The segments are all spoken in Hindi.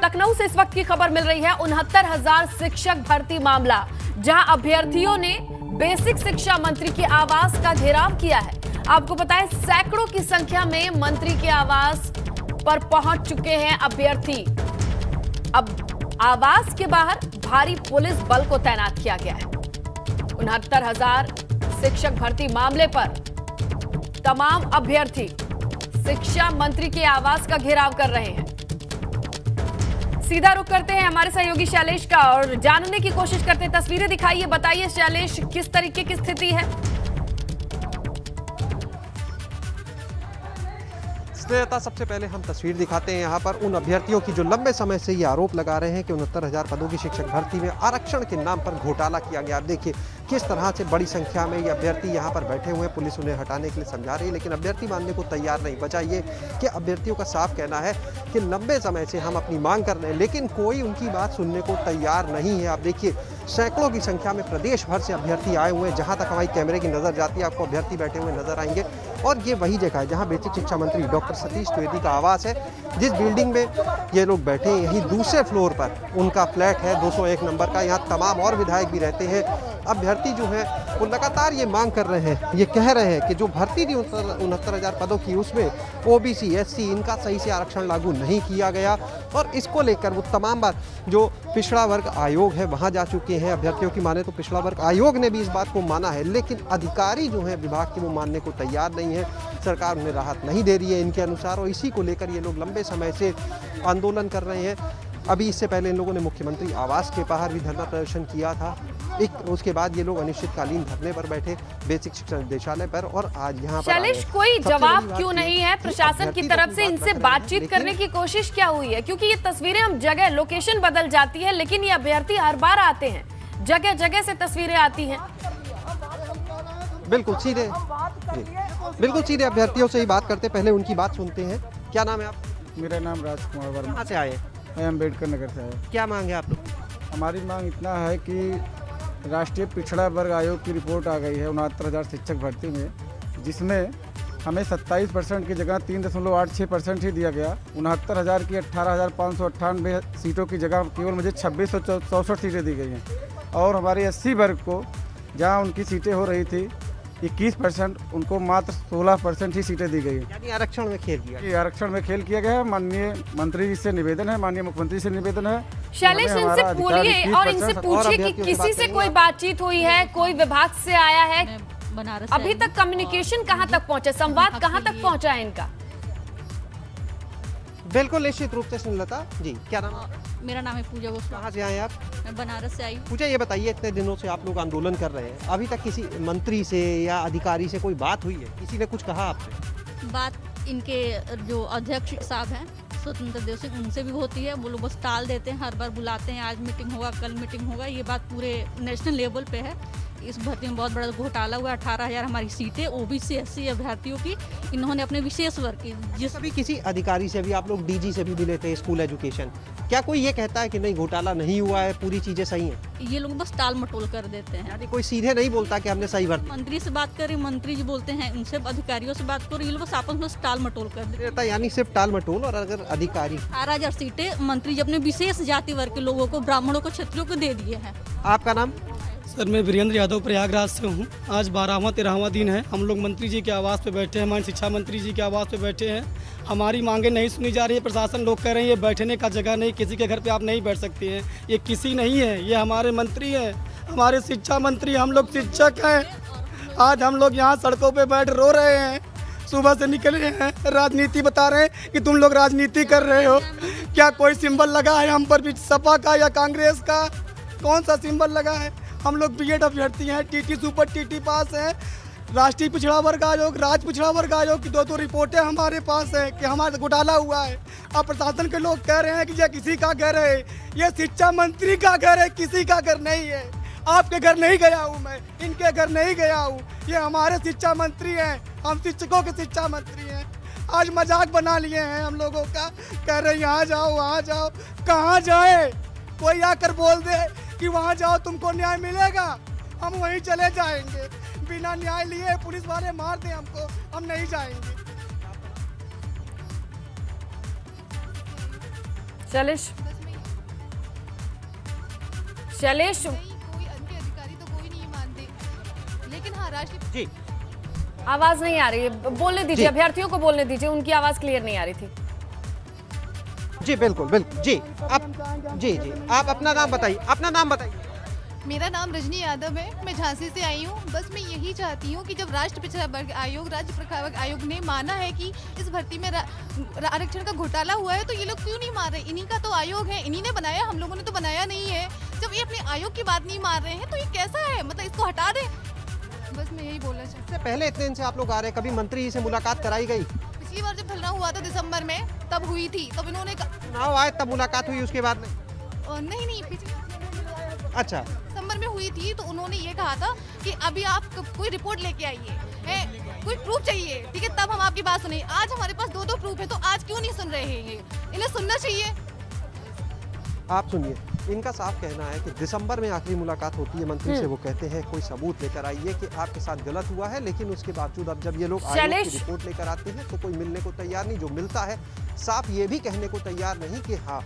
लखनऊ से इस वक्त की खबर मिल रही है। 69,000 शिक्षक भर्ती मामला, जहां अभ्यर्थियों ने बेसिक शिक्षा मंत्री के आवास का घेराव किया है। आपको पता है, सैकड़ों की संख्या में मंत्री के आवास पर पहुंच चुके हैं अभ्यर्थी। अब आवास के बाहर भारी पुलिस बल को तैनात किया गया है। 69,000 शिक्षक भर्ती मामले पर तमाम अभ्यर्थी शिक्षा मंत्री के आवास का घेराव कर रहे हैं। सीधा रुख करते हैं हमारे सहयोगी शैलेश का और जानने की कोशिश करते हैं। तस्वीरें दिखाइए, बताइए शैलेश, किस तरीके की स्थिति है? सबसे पहले हम तस्वीर दिखाते हैं यहाँ पर उन अभ्यर्थियों की जो लंबे समय से ये आरोप लगा रहे हैं कि 69,000 पदों की शिक्षक भर्ती में आरक्षण के नाम पर घोटाला किया गया। आप देखिए किस तरह से बड़ी संख्या में ये अभ्यर्थी यहाँ पर बैठे हुए हैं। पुलिस उन्हें हटाने के लिए समझा रही है, लेकिन अभ्यर्थी मानने को तैयार नहीं। वजह ये कि अभ्यर्थियों का साफ कहना है कि लंबे समय से हम अपनी मांग कर रहे हैं, लेकिन कोई उनकी बात सुनने को तैयार नहीं है। आप देखिए सैकड़ों की संख्या में प्रदेश भर से अभ्यर्थी आए हुए हैं। जहाँ तक हमारी कैमरे की नज़र जाती है, आपको अभ्यर्थी बैठे हुए नजर आएंगे। और ये वही जगह है जहाँ बेसिक शिक्षा मंत्री डॉक्टर सतीश द्विवेदी का आवास है। जिस बिल्डिंग में ये लोग बैठे हैं, यही दूसरे फ्लोर पर उनका फ्लैट है 201 नंबर का। यहाँ तमाम और विधायक भी रहते हैं। अभ्यर्थी जो है वो लगातार ये मांग कर रहे हैं, ये कह रहे हैं कि जो भर्ती थी 69,000 पदों की, उसमें ओबीसी एससी इनका सही से आरक्षण लागू नहीं किया गया। और इसको लेकर वो तमाम बार जो पिछड़ा वर्ग आयोग है वहाँ जा चुके हैं। अभ्यर्थियों की माने तो पिछड़ा वर्ग आयोग ने भी इस बात को माना है, लेकिन अधिकारी जो है विभाग के वो मानने को तैयार नहीं है। सरकार उन्हें राहत नहीं दे रही है इनके अनुसार, और इसी को लेकर ये लोग लंबे समय से आंदोलन कर रहे हैं। अभी इससे पहले इन लोगों ने मुख्यमंत्री आवास के बाहर भी धरना प्रदर्शन किया था। उसके बाद ये लोग अनिश्चितकालीन धरने पर बैठे बेसिक शिक्षा निदेशालय पर, और आज यहाँ पर शैलेश, कोई जवाब क्यों नहीं है प्रशासन की तरफ से? इनसे बातचीत करने की कोशिश क्या हुई है? क्योंकि ये तस्वीरें हम जगह लोकेशन बदल जाती है, लेकिन ये अभ्यर्थी हर बार आते हैं, जगह जगह से तस्वीरें आती हैं। बिल्कुल सीधे अभ्यर्थियों से ही बात करते, पहले उनकी बात सुनते हैं। क्या नाम है आप? मेरा नाम राजकुमार वर्मा। कहाँ से आए? मैं अम्बेडकर नगर से आया। क्या मांग है आप लोग? हमारी मांग इतना है कि राष्ट्रीय पिछड़ा वर्ग आयोग की रिपोर्ट आ गई है 69,000 शिक्षक भर्ती में, जिसमेमें हमें 27% की जगह 3.86% ही दिया गया। 69,000 की 18,598 सीटों की जगह केवल मुझे 2664 सीटें दी गई हैं। और हमारे एससी वर्ग को जहाँ उनकी सीटें हो रही थी 21%, उनको मात्र 16% ही सीटें दी गई। यानी आरक्षण में खेल किया। ये आरक्षण में खेल किया गया है। माननीय मंत्री जी से निवेदन है, माननीय मुख्यमंत्री से निवेदन है। शैलेश, इनसे बोलिए और इनसे पूछिए कि किसी से कोई बातचीत हुई है, कोई विभाग से आया है? बनारस अभी तक कम्युनिकेशन कहाँ तक पहुँचा, संवाद कहाँ तक पहुँचा है इनका? बिल्कुल निश्चित रूप से सुनलता जी। क्या नाम? मेरा नाम है पूजा गोस्वामी। कहाँ से आए आप? मैं बनारस से आई। पूजा, ये बताइए इतने दिनों से आप लोग आंदोलन कर रहे हैं, अभी तक किसी मंत्री से या अधिकारी से कोई बात हुई है? किसी ने कुछ कहा आपसे? बात इनके जो अध्यक्ष साहब हैं स्वतंत्र देव सिंह, उनसे भी होती है। वो लोग बस टाल देते हैं, हर बार बुलाते हैं, आज मीटिंग होगा, कल मीटिंग होगा। ये बात पूरे नेशनल लेवल पे है। इस भर्ती में बहुत बड़ा घोटाला हुआ। 18,000 हमारी सीटें ओबीसी एससी अभ्यर्थियों की इन्होंने अपने विशेष वर्ग की। जिस अभी किसी अधिकारी से भी, आप लोग डीजी से भी मिले थे स्कूल एजुकेशन, क्या कोई ये कहता है कि नहीं घोटाला नहीं हुआ है, पूरी चीजें सही हैं? ये लोग बस टाल मटोल कर देते हैं। यानी कोई सीधे नहीं बोलता कि हमने सही भर्ती? मंत्री से बात करें, मंत्री जी बोलते हैं, उनसे अधिकारियों से बात करो, ये लोग बस आपस में टाल मटोल कर देते हैं। यानी सिर्फ टाल मटोल। और अगर अधिकारी 18,000 सीटें मंत्री जी अपने विशेष जाति वर्ग के लोगों को, ब्राह्मणों को, क्षत्रियों को दे दिए हैं। आपका नाम? सर, मैं वीरेंद्र यादव प्रयागराज से हूँ। आज 12वां-13वां दिन है, हम लोग मंत्री जी के आवास पे बैठे हैं, हमारे शिक्षा मंत्री जी के आवास पे बैठे हैं। हमारी मांगे नहीं सुनी जा रही है। प्रशासन लोग कह रहे हैं ये बैठने का जगह नहीं, किसी के घर पे आप नहीं बैठ सकते हैं। ये किसी नहीं है, ये हमारे मंत्री हैं, हमारे शिक्षा मंत्री। हम लोग शिक्षक हैं। आज हम लोग यहाँ सड़कों पर बैठ रो रहे हैं। सुबह से निकले हैं, राजनीति बता रहे हैं कि तुम लोग राजनीति कर रहे हो। क्या कोई सिंबल लगा है हम पर भी, सपा का या कांग्रेस का? कौन सा सिंबल लगा है? हम लोग बीएड अभ्यर्थी हैं, टीटी सुपर टीटी पास हैं। राष्ट्रीय पिछड़ा वर्ग आयोग, राज्य पिछड़ा वर्ग आयोग की दो रिपोर्टें हमारे पास है कि हमारा घोटाला हुआ है। अब प्रशासन के लोग कह रहे हैं कि ये किसी का घर है, ये शिक्षा मंत्री का घर है, किसी का घर नहीं है। आपके घर नहीं गया हूँ मैं, इनके घर नहीं गया हूँ। ये हमारे शिक्षा मंत्री हैं, हम शिक्षकों के शिक्षा मंत्री हैं। आज मजाक बना लिए हैं हम लोगों का, कह रहे यहाँ जाओ वहाँ जाओ। कहाँ जाए? कोई आकर बोल दे कि वहाँ जाओ तुमको न्याय मिलेगा, हम वहीं चले जाएंगे। बिना न्याय लिए पुलिस वाले मार दें हमको, हम नहीं जाएंगे। शैलेश, शैलेश, कोई उनके अधिकारी तो कोई नहीं मानते, लेकिन हाँ राष्ट्रीय जी आवाज नहीं आ रही है, बोलने दीजिए, अभ्यर्थियों को बोलने दीजिए, उनकी आवाज क्लियर नहीं आ रही थी। जी बिल्कुल बिल्कुल जी आप जी आप अपना नाम बताइए, अपना नाम बताइए। मेरा नाम रजनी यादव है, मैं झांसी से आई हूँ। बस मैं यही चाहती हूँ कि जब राष्ट्रीय पिछड़ा वर्ग आयोग, राज्य प्रखावक आयोग ने माना है कि इस भर्ती में आरक्षण का घोटाला हुआ है, तो ये लोग क्यों नहीं मान रहे? इन्हीं का तो आयोग है, इन्हीं ने बनाया, हम लोगों ने तो बनाया नहीं है। जब ये अपने आयोग की बात नहीं मान रहे हैं तो ये कैसा है? मतलब इसको हटा दें, बस मैं यही बोलना चाहती इससे पहले इतने दिन से आप लोग आ रहे हैं, कभी मंत्री जी से मुलाकात कराई गई? हूँ। पिछली बार जब धरना हुआ था दिसंबर में, तब हुई थी, तब इन्होंने चुनाव आए तब मुलाकात हुई, उसके बाद नहीं? नहीं पिछली अच्छा, दिसंबर में हुई थी, तो उन्होंने ये कहा था कि अभी आप कोई रिपोर्ट लेके आइए, कोई प्रूफ चाहिए, ठीक है, तब हम आपकी बात सुने। आज हमारे पास 2-2 प्रूफ है, तो आज क्यों नहीं सुन रहे हैं? ये इन्हें सुनना चाहिए। आप सुनिए, इनका साफ कहना है कि दिसंबर में आखिरी मुलाकात होती है मंत्री से, वो कहते हैं कोई सबूत लेकर आइए कि आपके साथ गलत हुआ है, लेकिन उसके बावजूद अब जब ये लोग आयोग की रिपोर्ट लेकर आते हैं तो कोई मिलने को तैयार नहीं। जो मिलता है साफ ये भी कहने को तैयार नहीं कि हाँ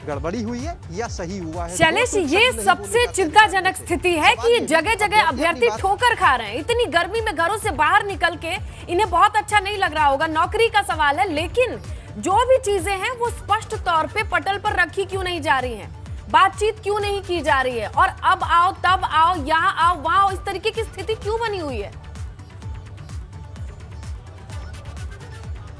गड़बड़ी हुई है या सही हुआ है। शैलेश, ये सबसे चिंताजनक स्थिति है कि जगह जगह अभ्यर्थी ठोकर खा रहे हैं। इतनी गर्मी में घरों से बाहर निकल के इन्हें बहुत अच्छा नहीं लग रहा होगा, नौकरी का सवाल है, लेकिन जो भी चीजें हैं वो स्पष्ट तौर पे पटल पर रखी क्यों नहीं जा रही हैं? बातचीत क्यों नहीं की जा रही है? और अब आओ तब आओ, यहाँ आओ वहां आओ, इस तरीके की स्थिति क्यों बनी हुई है?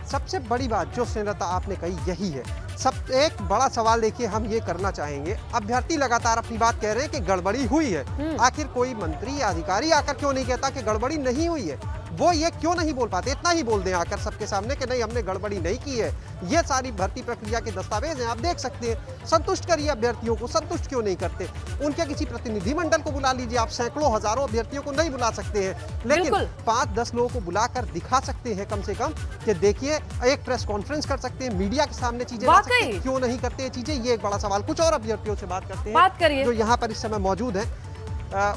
सबसे बड़ी बात जो स्नेहलता आपने कही यही है। सब एक बड़ा सवाल देखिए हम ये करना चाहेंगे, अभ्यर्थी लगातार अपनी बात कह रहे हैं कि गड़बड़ी हुई है, आखिर कोई मंत्री या अधिकारी आकर क्यों नहीं कहता कि गड़बड़ी नहीं हुई है? वो ये क्यों नहीं बोल पाते? इतना ही बोल दें आकर सबके सामने कि नहीं हमने गड़बड़ी नहीं की है, ये सारी भर्ती प्रक्रिया के दस्तावेज हैं, आप देख सकते हैं। संतुष्ट करिए अभ्यर्थियों को, संतुष्ट क्यों नहीं करते? उनके किसी प्रतिनिधिमंडल को बुला लीजिए, आप सैकड़ों हजारों अभ्यर्थियों को नहीं बुला सकते हैं, लेकिन 5-10 लोगों को बुलाकर दिखा सकते हैं कम से कम कि देखिए, एक प्रेस कॉन्फ्रेंस कर सकते हैं, मीडिया के सामने चीजें ला सकते हैं। क्यों नहीं करते ये चीजें? ये एक बड़ा सवाल। कुछ और अभ्यर्थियों से बात करते हैं जो यहाँ पर इस समय मौजूद है,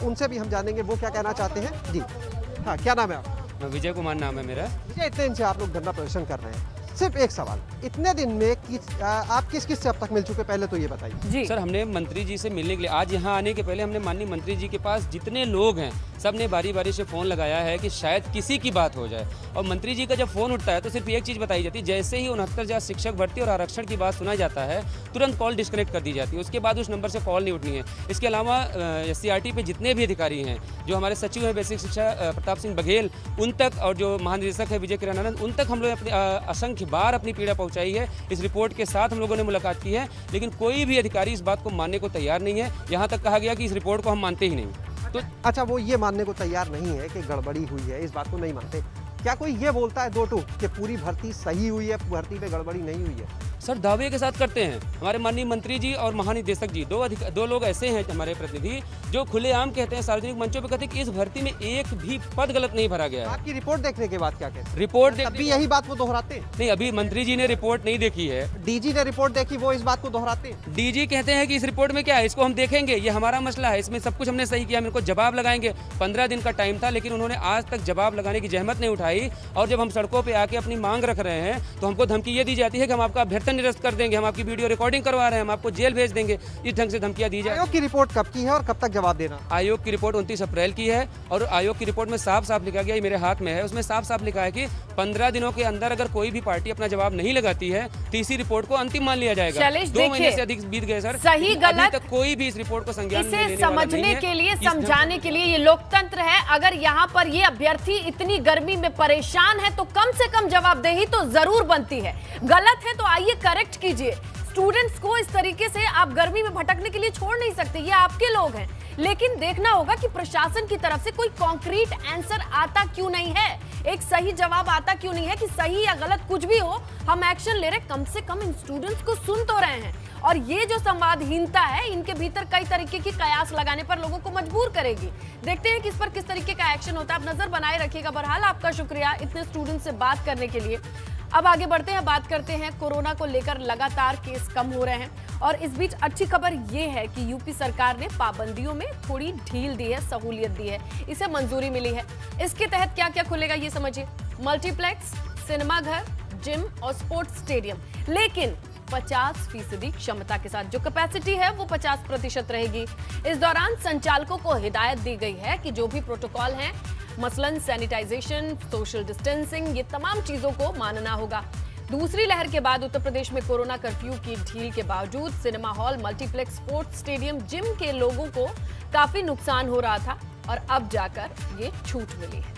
उनसे भी हम जानेंगे वो क्या कहना चाहते हैं। जी हाँ, क्या नाम है आप? विजय कुमार नाम है मेरा। विजय, इतने दिन से आप लोग धरना प्रदर्शन कर रहे हैं, सिर्फ एक सवाल, इतने दिन में आप किस किस से अब तक मिल चुके, पहले तो ये बताइए। जी सर, हमने मंत्री जी से मिलने के लिए, आज यहाँ आने के पहले हमने माननीय मंत्री जी के पास जितने लोग हैं सब ने बारी बारी से फ़ोन लगाया है कि शायद किसी की बात हो जाए, और मंत्री जी का जब फ़ोन उठता है तो सिर्फ एक चीज़ बताई जाती है, जैसे ही 69,000 शिक्षक भर्ती और आरक्षण की बात सुना जाता है तुरंत कॉल डिस्कनेक्ट कर दी जाती है, उसके बाद उस नंबर से कॉल नहीं उठनी है। इसके अलावा SCRT पे जितने भी अधिकारी हैं, जो हमारे सचिव हैं बेसिक शिक्षा प्रताप सिंह बघेल, उन तक, और जो महानिदेशक है विजय किरण आनंद, उन तक हम लोग अपनी असंख्य बार अपनी पीड़ा पहुंचाई है। इस रिपोर्ट के साथ हम लोगों ने मुलाकात की है, लेकिन कोई भी अधिकारी इस बात को मानने को तैयार नहीं है। यहाँ तक कहा गया कि इस रिपोर्ट को हम मानते ही नहीं। तो अच्छा, वो ये मानने को तैयार नहीं है कि गड़बड़ी हुई है, इस बात को नहीं मानते। क्या कोई ये बोलता है 2-2 कि पूरी भर्ती सही हुई है, भर्ती पे गड़बड़ी नहीं हुई है? सर, दावे के साथ करते हैं हमारे माननीय मंत्री जी और महानिदेशक जी, दो लोग ऐसे हैं हमारे प्रतिनिधि जो खुलेआम कहते हैं, सार्वजनिक मंचों पे कहते हैं कि इस भर्ती में एक भी पद गलत नहीं भरा गया है। आपकी रिपोर्ट देखने के बाद क्या कहते हैं? रिपोर्ट अभी यही बात वो दोहराते हैं? नहीं, अभी मंत्री जी ने रिपोर्ट नहीं देखी है, डीजी ने रिपोर्ट देखी, वो इस बात को दोहराते हैं। डीजी कहते हैं कि इस रिपोर्ट में क्या है, इसको हम देखेंगे, ये हमारा मसला है, इसमें सब कुछ हमने सही किया, हम इनको जवाब लगाएंगे। 15 दिन का टाइम था, लेकिन उन्होंने आज तक जवाब लगाने की जहमत नहीं उठाई, और जब हम सड़कों पे आके अपनी मांग रख रहे हैं तो हमको धमकी ये दी जाती है कि हम आपका अभ्यर्थन निरस्त कर देंगे, हम आपकी वीडियो रिकॉर्डिंग करवा रहे हैं, हम आपको जेल भेज देंगे, इस ढंग से धमकियां दी जाए। आयोग की रिपोर्ट कब की है और कब तक जवाब देना? आयोग की रिपोर्ट 29 अप्रैल की है, और आयोग की रिपोर्ट में साफ साफ लिखा गया, ये मेरे हाथ में है, उसमें साफ साफ लिखा है कि 15 दिनों के अंदर अगर कोई भी पार्टी अपना जवाब नहीं लगाती है तो इसी रिपोर्ट को अंतिम मान लिया जाएगा। 2 महीने से अधिक बीत गए सर, सही गलत अभी तक कोई भी इस रिपोर्ट को संज्ञान में लेने इसे वाला नहीं समझने है। के लिए, समझाने के लिए ये लोकतंत्र है। अगर यहाँ पर ये अभ्यर्थी इतनी गर्मी में परेशान है तो कम से कम जवाबदेही तो जरूर बनती है। गलत है तो आइए करेक्ट कीजिए। स्टूडेंट्स को इस तरीके से आप गर्मी में भटकने के लिए छोड़ नहीं सकते, ये आपके लोग हैं। लेकिन देखना होगा कि प्रशासन की तरफ से कोई कॉन्क्रीट आंसर आता क्यों नहीं है, एक सही जवाब आता क्यों नहीं है कि सही या गलत कुछ भी हो हम एक्शन ले रहे। कम से कम इन स्टूडेंट्स को सुन तो रहे हैं, और ये जो संवादहीनता है इनके भीतर कई तरीके की कयास लगाने पर लोगों को मजबूर करेगी। देखते हैं कि इस पर किस तरीके का एक्शन होता है। आप नजर बनाए रखिएगा। बहरहाल आपका शुक्रिया इतने स्टूडेंट से बात करने के लिए। अब आगे बढ़ते हैं, बात करते हैं कोरोना को लेकर लगातार केस कम हो रहे हैं, और इस बीच अच्छी खबर ये है कि यूपी सरकार ने पाबंदियों में थोड़ी ढील दी है, सहूलियत दी है, इसे मंजूरी मिली है। इसके तहत क्या क्या खुलेगा ये समझिए। मल्टीप्लेक्स, सिनेमा घर, जिम और स्पोर्ट्स स्टेडियम। लेकिन 50% क्षमता के साथ। जो कैपेसिटी है वो 50% रहेगी। इस दौरान संचालकों को हिदायत दी गई है कि जो भी प्रोटोकॉल हैं, मसलन सैनिटाइजेशन, सोशल डिस्टेंसिंग, ये तमाम चीजों को मानना होगा। दूसरी लहर के बाद उत्तर प्रदेश में कोरोना कर्फ्यू की ढील के बावजूद cinema hall, multiplex, sports stadium, gym के लोगों को काफी नुकसान हो रहा था और अब जाकर ये छूट मिली है।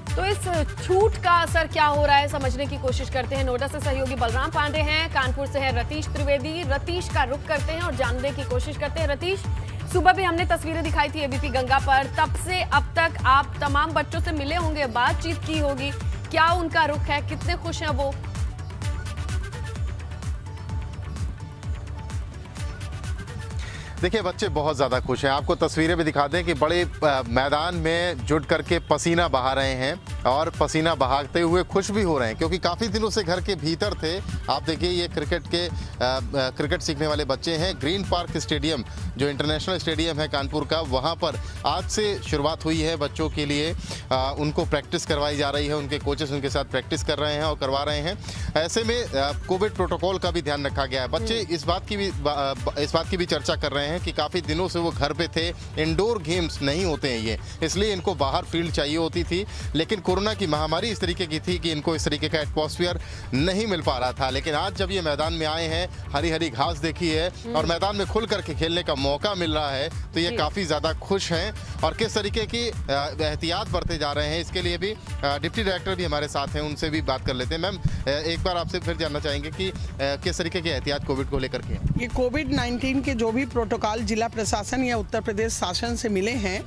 तो इस छूट का असर क्या हो रहा है समझने की कोशिश करते हैं। नोएडा से सहयोगी बलराम पांडे हैं, कानपुर से है रतीश त्रिवेदी। रतीश का रुख करते हैं और जानने की कोशिश करते हैं। रतीश, सुबह भी हमने तस्वीरें दिखाई थी एबीपी गंगा पर, तब से अब तक आप तमाम बच्चों से मिले होंगे, बातचीत की होगी, क्या उनका रुख है, कितने खुश हैं वो? देखिए, बच्चे बहुत ज़्यादा खुश हैं। आपको तस्वीरें भी दिखा दें कि बड़े मैदान में जुट करके पसीना बहा रहे हैं और पसीना बहाते हुए खुश भी हो रहे हैं, क्योंकि काफ़ी दिनों से घर के भीतर थे। आप देखिए, ये क्रिकेट सीखने वाले बच्चे हैं। ग्रीन पार्क स्टेडियम, जो इंटरनेशनल स्टेडियम है कानपुर का, वहाँ पर आज से शुरुआत हुई है बच्चों के लिए। उनको प्रैक्टिस करवाई जा रही है, उनके कोचेस उनके साथ प्रैक्टिस कर रहे हैं और करवा रहे हैं। ऐसे में कोविड प्रोटोकॉल का भी ध्यान रखा गया है। बच्चे इस बात की भी चर्चा कर रहे हैं कि काफ़ी दिनों से वो घर पे थे, इंडोर गेम्स नहीं होते हैं ये, इसलिए इनको बाहर फील्ड चाहिए होती थी। लेकिन कोरोना की महामारी इस तरीके की थी कि इनको इस तरीके का एटमॉस्फेयर नहीं मिल पा रहा था। लेकिन आज जब ये मैदान में आए हैं, हरी हरी घास देखी है और मैदान में खुल करके खेलने का मौका मिल रहा है, तो ये काफ़ी ज़्यादा खुश हैं। और किस तरीके की एहतियात बरते जा रहे हैं, इसके लिए भी डिप्टी डायरेक्टर भी हमारे साथ हैं, उनसे भी बात कर लेते हैं। मैम, एक बार आपसे फिर जानना चाहेंगे कि किस तरीके की एहतियात कोविड को लेकर के? ये कोविड-19 के जो भी प्रोटोकॉल जिला प्रशासन या उत्तर प्रदेश शासन से मिले हैं,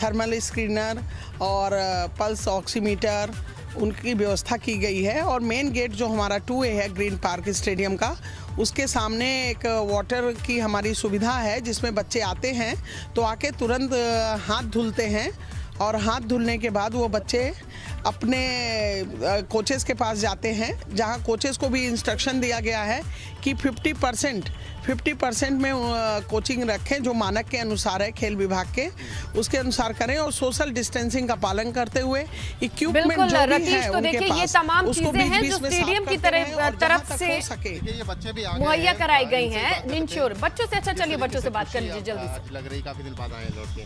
थर्मल स्क्रीनर और पल्स ऑक्सीमीटर, उनकी व्यवस्था की गई है। और मेन गेट जो हमारा 2A है ग्रीन पार्क स्टेडियम का, उसके सामने एक वाटर की हमारी सुविधा है, जिसमें बच्चे आते हैं तो आके तुरंत हाथ धुलते हैं और हाथ धुलने के बाद वो बच्चे अपने कोचेस के पास जाते हैं, जहां कोचेस को भी इंस्ट्रक्शन दिया गया है कि 50% में कोचिंग रखें, जो मानक के अनुसार है खेल विभाग के, उसके अनुसार करें और सोशल डिस्टेंसिंग का पालन करते हुए इक्विपमेंट जो भी है तो देखिए, ये तमाम चीजें हैं जो स्टेडियम की तरफ से मुहैया कराई गई हैं। इंश्योर बच्चों से, अच्छा चलिए बच्चों से बात कर लीजिए जल्दी से। लग रही काफी दिन बाद आए लौट के,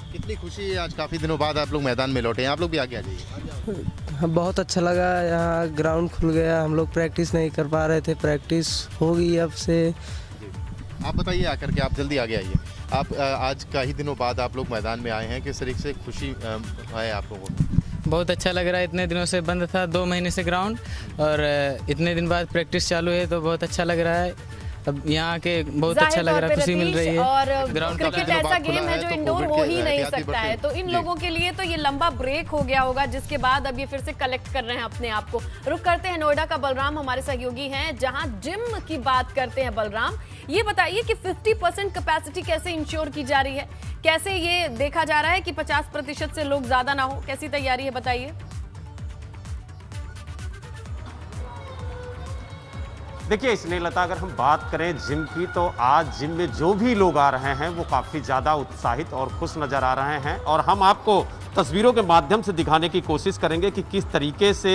कितनी खुशी है आज काफ़ी दिनों बाद आप लोग मैदान में लौटे हैं। आप लोग भी आगे आ जाइए। बहुत अच्छा लगा, यहाँ ग्राउंड खुल गया, हम लोग प्रैक्टिस नहीं कर पा रहे थे, प्रैक्टिस होगी अब से। आप बताइए आकर के, आप जल्दी आगे आइए। आप आज का ही दिनों बाद आप लोग मैदान में आए हैं, किस तरीके से खुशी है आप लोगों को? बहुत अच्छा लग रहा है। इतने दिनों से बंद था, 2 महीने से ग्राउंड, और इतने दिन बाद प्रैक्टिस चालू है तो बहुत अच्छा लग रहा है। अब यहाँ के बहुत अच्छा लग रहा है, खुशी मिल रही है। और क्रिकेट ऐसा गेम है जो इंडोर हो ही नहीं सकता है, तो इन लोगों के लिए तो ये लंबा ब्रेक हो गया होगा, जिसके बाद अब ये फिर से कलेक्ट कर रहे हैं अपने आप को। रुक करते हैं, नोएडा का बलराम हमारे सहयोगी हैं, जहां जिम की बात करते हैं। बलराम, ये बताइए कि 50% कैपेसिटी कैसे इंश्योर की जा रही है, कैसे ये देखा जा रहा है कि 50% से लोग ज्यादा ना हो, कैसी तैयारी है बताइए? देखिए स्नेहलता, अगर हम बात करें जिम की, तो आज जिम में जो भी लोग आ रहे हैं वो काफ़ी ज़्यादा उत्साहित और खुश नज़र आ रहे हैं। और हम आपको तस्वीरों के माध्यम से दिखाने की कोशिश करेंगे कि किस तरीके से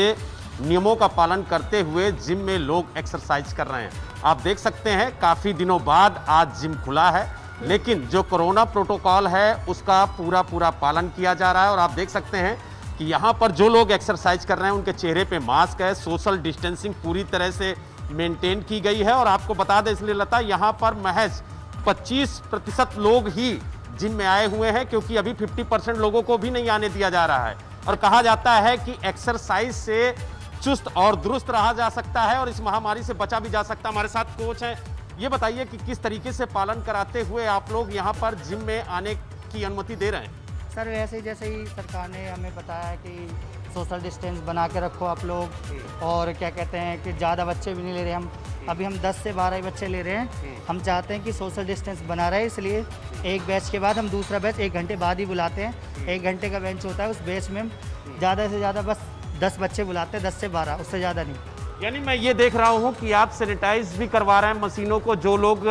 नियमों का पालन करते हुए जिम में लोग एक्सरसाइज कर रहे हैं। आप देख सकते हैं काफ़ी दिनों बाद आज जिम खुला है, लेकिन जो कोरोना प्रोटोकॉल है उसका पूरा पालन किया जा रहा है। और आप देख सकते हैं कि यहाँ पर जो लोग एक्सरसाइज कर रहे हैं उनके चेहरे पे मास्क है, सोशल डिस्टेंसिंग पूरी तरह से मेंटेन की गई है। और आपको बता दें इसलिए लता, यहाँ पर महज 25% लोग ही जिम में आए हुए हैं, क्योंकि अभी 50% लोगों को भी नहीं आने दिया जा रहा है। और कहा जाता है कि एक्सरसाइज से चुस्त और दुरुस्त रहा जा सकता है और इस महामारी से बचा भी जा सकता है। हमारे साथ कोच हैं, ये बताइए कि किस तरीके से पालन कराते हुए आप लोग यहाँ पर जिम में आने की अनुमति दे रहे हैं? सर वैसे ही जैसे ही सरकार ने हमें बताया है कि सोशल डिस्टेंस बना के रखो आप लोग, और क्या कहते हैं कि ज़्यादा बच्चे भी नहीं ले रहे हम, अभी हम 10 से 12 ही बच्चे ले रहे हैं। हम चाहते हैं कि सोशल डिस्टेंस बना रहे, इसलिए एक बैच के बाद हम दूसरा बैच 1 घंटे बाद ही बुलाते हैं। 1 घंटे का बेंच होता है, उस बैच में हम ज़्यादा से ज़्यादा बस 10 बच्चे बुलाते हैं, 10 से 12, उससे ज़्यादा नहीं। यानी मैं ये देख रहा हूँ कि आप सैनिटाइज भी करवा रहे हैं मशीनों को, जो लोग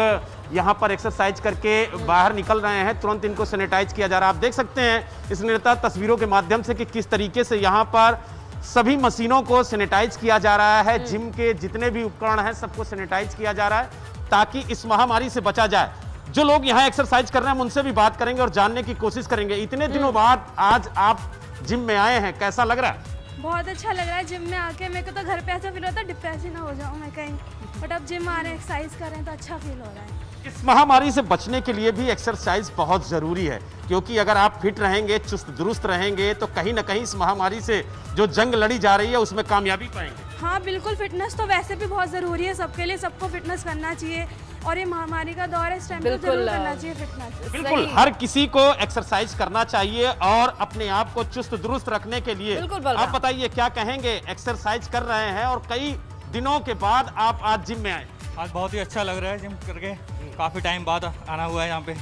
यहाँ पर एक्सरसाइज करके बाहर निकल रहे हैं, तुरंत इनको सैनिटाइज किया जा रहा है। आप देख सकते हैं इस निरंतर तस्वीरों के माध्यम से कि किस तरीके से यहाँ पर सभी मशीनों को सैनिटाइज किया जा रहा है। जिम के जितने भी उपकरण हैं सबको सैनिटाइज किया जा रहा है ताकि इस महामारी से बचा जाए। जो लोग यहाँ एक्सरसाइज कर रहे हैं हम उनसे भी बात करेंगे और जानने की कोशिश करेंगे। इतने दिनों बाद आज आप जिम में आए हैं, कैसा लग रहा है? बहुत अच्छा लग रहा है जिम में आके। मेरे को तो घर पे ऐसा फील होता है डिप्रेस ही ना हो जाऊँ मैं कहीं, बट अब जिम आ रहे हैं, एक्सरसाइज कर रहे हैं तो अच्छा फील हो रहा है। इस महामारी से बचने के लिए भी एक्सरसाइज बहुत ज़रूरी है, क्योंकि अगर आप फिट रहेंगे, चुस्त दुरुस्त रहेंगे तो कहीं ना कहीं इस महामारी से जो जंग लड़ी जा रही है उसमें कामयाबी पाएंगे। हाँ बिल्कुल, फिटनेस तो वैसे भी बहुत ज़रूरी है सबके लिए, सबको फिटनेस करना चाहिए और ये महामारी का दौर है, इस टाइम पे जरूर करना चाहिए फिटनेस। बिल्कुल, हर किसी को एक्सरसाइज करना चाहिए और अपने आप को चुस्त दुरुस्त रखने के लिए। आप बताइए क्या कहेंगे? एक्सरसाइज कर रहे हैं और कई दिनों के बाद आप आज जिम में आए। आज बहुत ही अच्छा लग रहा है जिम करके, काफ़ी टाइम बाद आना हुआ है यहाँ पे।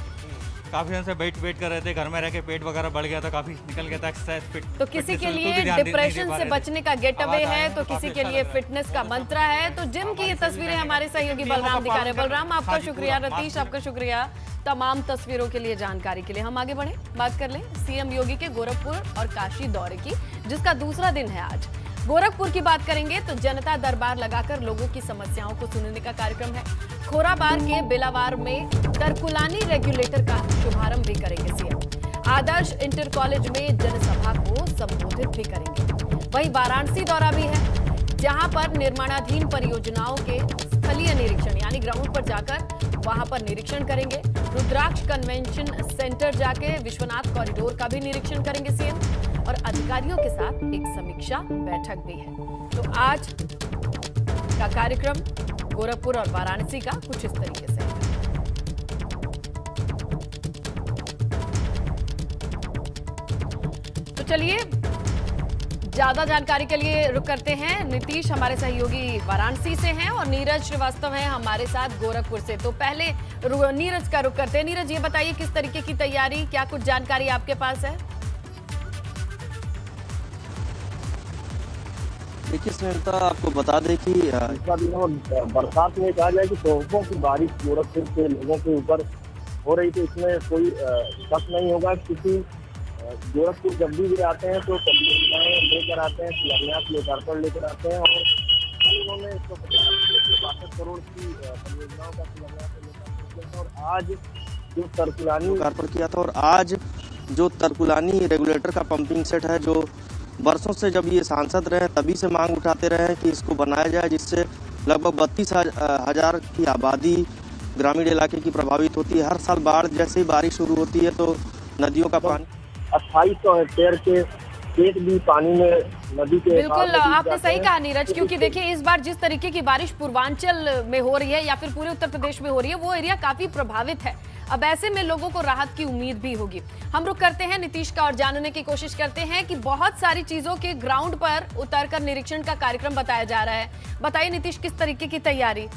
काफ़ी दिन से वेट कर रहे थे, घर में रह के पेट वगैरह बढ़ गया था, काफ़ी निकल गया था एक्सरसाइज फिट। तो किसी के लिए डिप्रेशन से बचने का गेट अवे है, तो किसी के लिए फिटनेस का मंत्र है। तो जिम की ये तस्वीरें हमारे सहयोगी बलराम दिखा रहे हैं। बलराम आपका शुक्रिया, रतीश आपका शुक्रिया तमाम तस्वीरों के लिए, जानकारी के लिए। हम आगे बढ़े, बात कर लें सीएम योगी के गोरखपुर और काशी दौरे की, जिसका दूसरा दिन है आज। गोरखपुर की बात करेंगे तो जनता दरबार लगाकर लोगों की समस्याओं को सुनने का कार्यक्रम है। खोराबार के बेलावार में तरकुलानी रेगुलेटर का शुभारंभ भी करेंगे सीएम। आदर्श इंटर कॉलेज में जनसभा को संबोधित भी करेंगे। वहीं वाराणसी दौरा भी है, जहां पर निर्माणाधीन परियोजनाओं के स्थलीय निरीक्षण यानी ग्राउंड पर जाकर वहां पर निरीक्षण करेंगे। रुद्राक्ष कन्वेंशन सेंटर जाके विश्वनाथ कॉरिडोर का भी निरीक्षण करेंगे सीएम और अधिकारियों के साथ एक समीक्षा बैठक भी है। तो आज का कार्यक्रम गोरखपुर और वाराणसी का कुछ इस तरीके से है। तो चलिए ज्यादा जानकारी के लिए रुक करते हैं। नीतीश हमारे सहयोगी वाराणसी से हैं और नीरज श्रीवास्तव हैं हमारे साथ गोरखपुर से। तो पहले नीरज का रुक करते हैं। नीरज, ये बताइए किस तरीके की तैयारी, क्या कुछ जानकारी आपके पास है? देखिए स्नेहिता, आपको बता दें कि बरसात में कहा जाए कि तोहफों की बारिश गोरखपुर के लोगों के ऊपर हो रही, तो इसमें कोई शक नहीं होगा, क्योंकि गोरखपुर जब भी आते हैं तो परियोजनाएं लेकर आते हैं, शिलान्यास लोकार्पण लेकर आते हैं और उन्होंने 150 करोड़ की परियोजनाओं का शिलान्यास लोकार्पण किया था। और आज जो तरकुलानी लोकार्पण किया था और आज जो तरकुलानी रेगुलेटर का पंपिंग सेट है, जो वर्षों से जब ये सांसद रहे तभी से मांग उठाते रहे कि इसको बनाया जाए, जिससे लगभग 32,000 की आबादी ग्रामीण इलाके की प्रभावित होती है। हर साल बाढ़ जैसे ही बारिश शुरू होती है तो नदियों का पानी 2800 हेक्टेयर के खेत भी पानी में, नदी के। बिल्कुल, आपने सही कहा नीरज, क्योंकि देखिए इस बार जिस तरीके की बारिश पूर्वांचल में हो रही है या फिर पूरे उत्तर प्रदेश में हो रही है, वो एरिया काफी प्रभावित है। अब ऐसे में लोगों को राहत की उम्मीद भी होगी। हम रुक करते हैं नीतीश का और जानने की कोशिश करते हैं कि बहुत सारी चीजों के ग्राउंड पर उतरकर निरीक्षण का कार्यक्रम बताया जा रहा है। बताइए नीतीश, किस तरीके की तैयारी?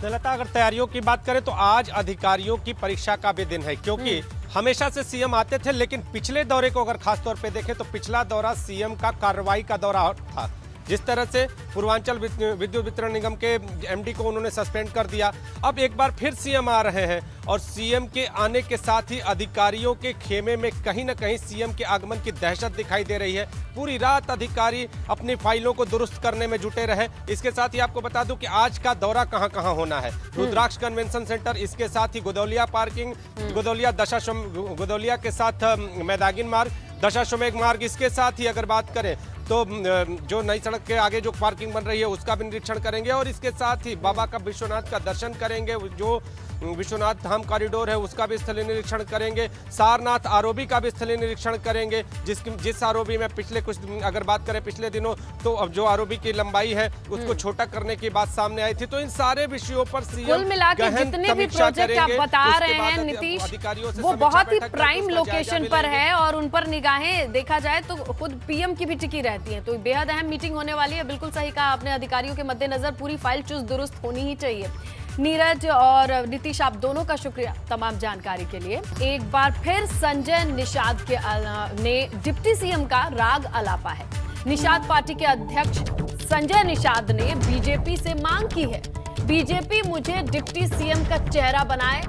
लता, अगर तैयारियों की बात करें तो आज अधिकारियों की परीक्षा का भी दिन है, क्योंकि हमेशा से सीएम आते थे, लेकिन पिछले दौरे को अगर खास तौर पे देखें तो पिछला दौरा सीएम का कार्रवाई का दौरा था। जिस तरह से पूर्वांचल विद्युत वितरण निगम के एमडी को उन्होंने सस्पेंड कर दिया, अब एक बार फिर सीएम आ रहे हैं और सीएम के आने के साथ ही अधिकारियों के खेमे में कहीं ना कहीं सीएम के आगमन की दहशत दिखाई दे रही है। पूरी रात अधिकारी अपनी फाइलों को दुरुस्त करने में जुटे रहे। इसके साथ ही आपको बता दूं कि आज का दौरा कहां कहां होना है। रुद्राक्ष कन्वेंशन सेंटर, इसके साथ ही गोदौलिया पार्किंग, गोदौलिया के साथ मैदागिन मार्ग, दशाश्वमेध मार्ग, इसके साथ ही अगर बात करें तो जो नई सड़क के आगे जो पार्किंग बन रही है उसका भी निरीक्षण करेंगे और इसके साथ ही बाबा का विश्वनाथ का दर्शन करेंगे। जो विश्वनाथ धाम कॉरिडोर है उसका भी स्थलीय निरीक्षण करेंगे। सारनाथ आरओबी का भी स्थलीय निरीक्षण करेंगे, जिस आरओबी में पिछले कुछ अगर बात करें पिछले दिनों तो अब जो आरओबी की लंबाई है उसको छोटा करने की बात सामने आई थी। तो इन सारे विषयों पर कुल मिला के जितने भी प्रोजेक्ट आप बता रहे हैं नीतीश, वो बहुत ही प्राइम लोकेशन पर है और उन पर निगाहें देखा जाए तो खुद पीएम की भी टिकी रहती है। तो बेहद अहम मीटिंग होने वाली है। बिल्कुल सही कहा आपने, अधिकारियों के मद्देनजर पूरी फाइल चुस्त दुरुस्त होनी ही चाहिए। नीरज और नीतीश, आप दोनों का शुक्रिया तमाम जानकारी के लिए। एक बार फिर संजय निषाद ने डिप्टी सीएम का राग अलापा है। निषाद पार्टी के अध्यक्ष संजय निषाद ने बीजेपी से मांग की है, बीजेपी मुझे डिप्टी सीएम का चेहरा बनाए।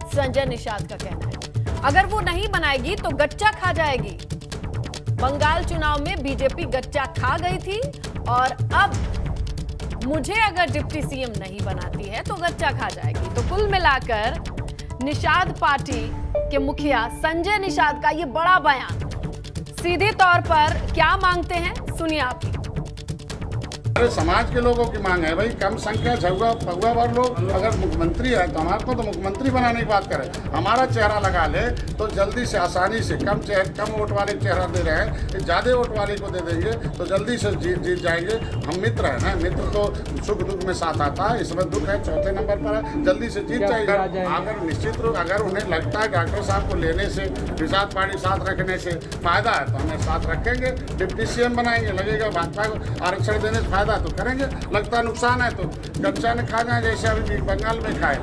संजय निषाद का कहना है अगर वो नहीं बनाएगी तो गच्चा खा जाएगी। बंगाल चुनाव में बीजेपी गच्चा खा गई थी और अब मुझे अगर डिप्टी सीएम नहीं बनाती है तो गच्चा खा जाएगी। तो कुल मिलाकर निषाद पार्टी के मुखिया संजय निषाद का ये बड़ा बयान, सीधे तौर पर क्या मांगते हैं सुनिए आप ही। समाज के लोगों की मांग है भाई, कम संख्या झुआ पगुआ वाले लोग अगर मुख्यमंत्री है तो हमारे को तो मुख्यमंत्री बनाने की बात करें। हमारा चेहरा लगा ले तो जल्दी से आसानी से कम वोट वाले चेहरा दे रहे हैं, ज़्यादा वोट वाले को दे देंगे तो जल्दी से जीत जाएंगे। हम मित्र हैं ना, मित्र तो सुख दुख में साथ आता है, इसमें दुख है चौथे नंबर पर है, जल्दी से जीत जाएगा। अगर निश्चित रूप अगर उन्हें लगता है डॉक्टर साहब को लेने से निषाद पार्टी साथ रखने से फायदा है तो हमें साथ रखेंगे, डिप्टी सीएम बनाएंगे। लगेगा भाजपा को आरक्षण देने से फायदा तो करेंगे, लगता नुकसान है तो गच्चा ने खा जाए जैसे अभी बंगाल में खाए।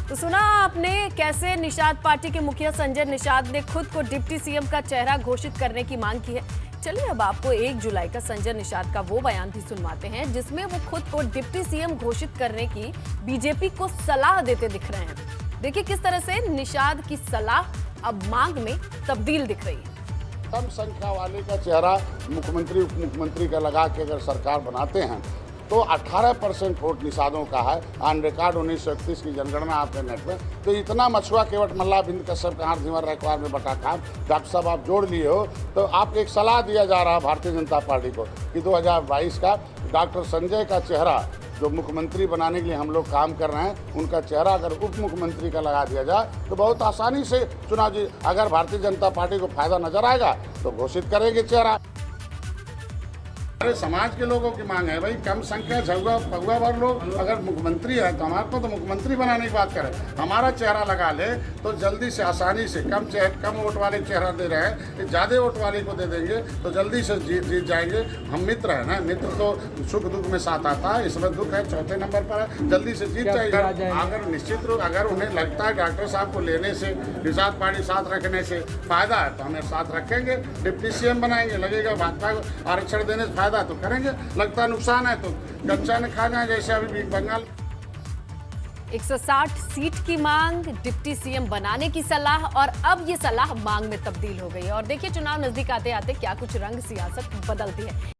तो सुना आपने कैसे निषाद पार्टी के मुखिया संजय निषाद ने खुद को डिप्टी सीएम का चेहरा घोषित करने की मांग की है। चलिए अब आपको 1 जुलाई का संजय निषाद का वो बयान भी सुनवाते हैं जिसमें वो खुद को डिप्टी सीएम घोषित करने की बीजेपी को सलाह देते दिख रहे हैं। देखिए किस तरह से निषाद की सलाह अब मांग में तब्दील दिख रही है। कम संख्या वाले का चेहरा मुख्यमंत्री उप मुख्यमंत्री का लगा के अगर सरकार बनाते हैं तो 18% वोट निषादों का है। ऑन रिकॉर्ड 1931 की जनगणना आपके नेट में, तो इतना मछुआ केवट मल्ला बिंद कश्यप का हाथ धीवर रखवार में बटा काम डॉक्टर साहब आप जोड़ लिए हो। तो आपको एक सलाह दिया जा रहा है भारतीय जनता पार्टी को कि 2022 का डॉक्टर संजय का चेहरा जो मुख्यमंत्री बनाने के लिए हम लोग काम कर रहे हैं, उनका चेहरा अगर उप मुख्यमंत्री का लगा दिया जाए तो बहुत आसानी से चुनाव जी, अगर भारतीय जनता पार्टी को फायदा नजर आएगा तो घोषित करेंगे चेहरा। समाज के लोगों की मांग है भाई, कम संख्या झुआ पगुआ वाले लोग अगर मुख्यमंत्री है तो हमारे को तो मुख्यमंत्री बनाने की बात करें। हमारा चेहरा लगा ले तो जल्दी से आसानी से कम वोट वाले चेहरा दे रहे हैं, ज़्यादा वोट वाले को दे देंगे तो जल्दी से जीत जाएंगे। हम मित्र हैं ना, मित्र तो सुख दुख में साथ आता है, इसमें दुख है चौथे नंबर पर है, जल्दी से जीत जाएगा। अगर निश्चित रूप अगर उन्हें लगता है डॉक्टर साहब को लेने से निषाद पार्टी साथ रखने से फायदा है तो हमें साथ रखेंगे, डिप्टी सीएम बनाएंगे। लगेगा भाजपा को आरक्षण देने से फायदा तो करेंगे, लगता नुकसान है तो गच्चा ने खा जाए जैसे अभी बंगाल। 160 सीट की मांग, डिप्टी सीएम बनाने की सलाह और अब ये सलाह मांग में तब्दील हो गई है। और देखिए चुनाव नजदीक आते आते क्या कुछ रंग सियासत बदलती है।